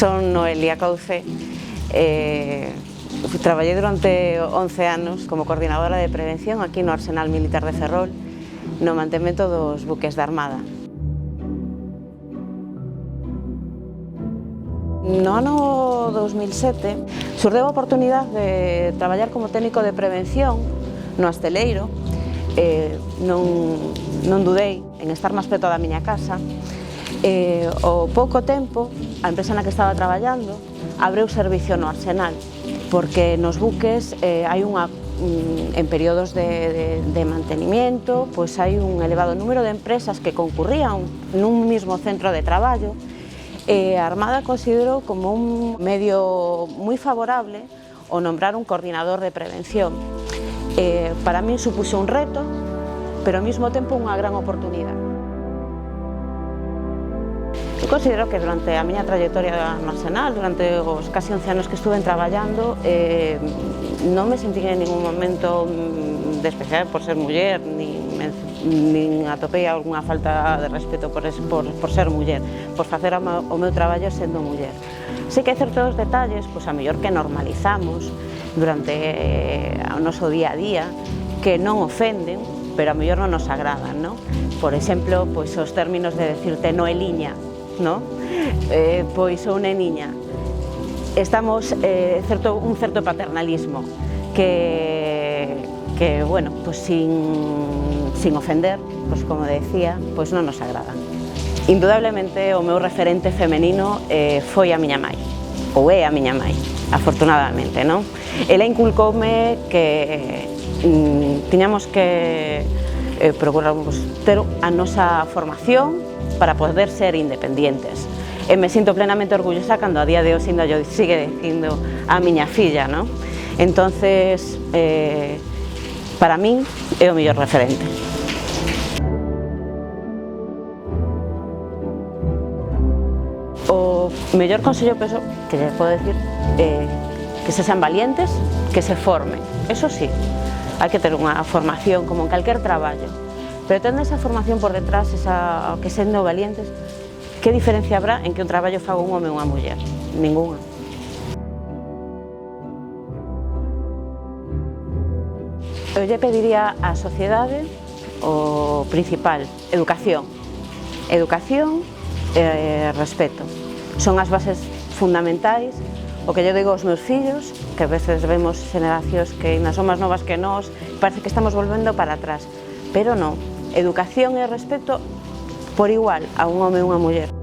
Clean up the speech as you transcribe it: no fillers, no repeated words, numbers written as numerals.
Son Noelia Couce. Traballei durante 11 anos como coordinadora de prevención aquí no Arsenal Militar de Ferrol, no mantemento dos buques da Armada. No ano 2007 xurdeu a oportunidade de traballar como técnico de prevención no Asteleiro. Non dudei en estar máis preto da miña casa. Ao pouco tempo, a empresa na que estaba traballando abreu servicio no Arsenal, porque nos buques en períodos de mantenimiento, pois hai un elevado número de empresas que concurrían nun mismo centro de traballo, e a Armada considerou como un medio moi favorable o nombrar un coordinador de prevención. Para min supuxo un reto, pero ao mesmo tempo unha gran oportunidade. Eu considero que durante a miña trayectoria no Arsenal, durante os casi 11 anos que estuve traballando, non me sentí en ningún momento despreciada por ser muller, nin atopei algunha falta de respeto por ser muller, por facer o meu traballo sendo muller. Sei que hai certos detalles, pois a mellor que normalizamos durante o noso día a día, que non ofenden, pero a mellor non nos agradan, non? Por exemplo, pois os términos de decirte Noeliña, non? Pois ou neniña. Estamos un certo paternalismo que bueno, pois sin ofender, pois como decía, pois non nos agradan. Indudablemente o meu referente femenino foi a miña mai, ou é a miña mai, afortunadamente, non? Ela inculcoume que tiñamos que procurar ter a nosa formación para poder ser independientes. E me sinto plenamente orgullosa cando a día de hoxe ainda yo sigue dicindo a miña filla, non? Entonces, para min é o mellor referente. O mellor consello que les podo decir é que se sean valientes, que se formen. Eso sí, hai que ter unha formación como en calquer traballo, pero tendo esa formación por detrás, que sendo valientes, que diferencia habrá en que un traballo faga un home ou unha muller? Ninguna. Eu lle pediría á sociedade o principal, educación. Educación e respeto. Son as bases fundamentais. O que yo digo aos meus fillos, que a veces vemos xeracións que ainda son máis novas que nós, parece que estamos volvendo para atrás, pero non. Educación e respeto por igual a un home e unha muller.